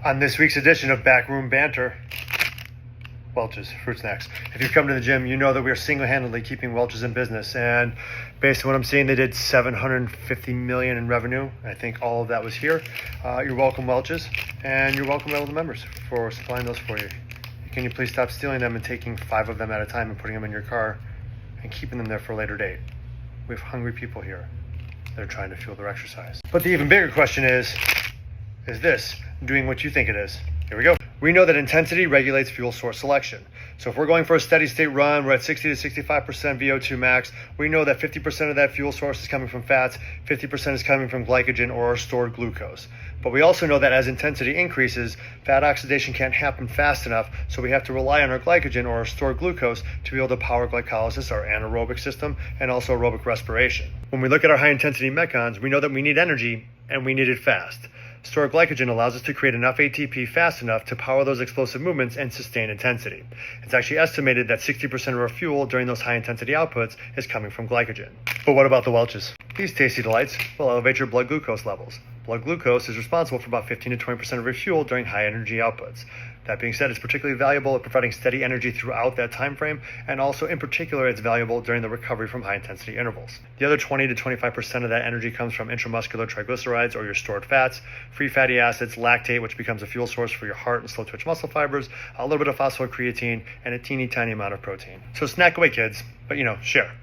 On this week's edition of Backroom Banter, Welch's Fruit Snacks. If you've come to the gym, you know that we are single-handedly keeping Welch's in business. And based on what I'm seeing, they did $750 million in revenue. I think all of that was here. You're welcome, Welch's, and you're welcome, all the members, for supplying those for you. Can you please stop stealing them and taking 5 of them at a time and putting them in your car and keeping them there for a later date? We have hungry people here that are trying to fuel their exercise. But the even bigger question is this doing what you think it is? Here we go. We know that intensity regulates fuel source selection. So if we're going for a steady state run, we're at 60 to 65% VO2 max. We know that 50% of that fuel source is coming from fats, 50% is coming from glycogen or stored glucose. But we also know that as intensity increases, fat oxidation can't happen fast enough, so we have to rely on our glycogen or our stored glucose to be able to power glycolysis, our anaerobic system, and also aerobic respiration. When we look at our high intensity Metcons, we know that we need energy and we need it fast. Stored glycogen allows us to create enough ATP fast enough to power those explosive movements and sustain intensity. It's actually estimated that 60% of our fuel during those high intensity outputs is coming from glycogen. But what about the Welch's? These tasty delights will elevate your blood glucose levels. Blood glucose is responsible for about 15 to 20% of your fuel during high energy outputs. That being said, it's particularly valuable at providing steady energy throughout that time frame, and also in particular, it's valuable during the recovery from high intensity intervals. The other 20 to 25% of that energy comes from intramuscular triglycerides or your stored fats, free fatty acids, lactate, which becomes a fuel source for your heart and slow twitch muscle fibers, a little bit of phosphocreatine, and a teeny tiny amount of protein. So snack away, kids, but share.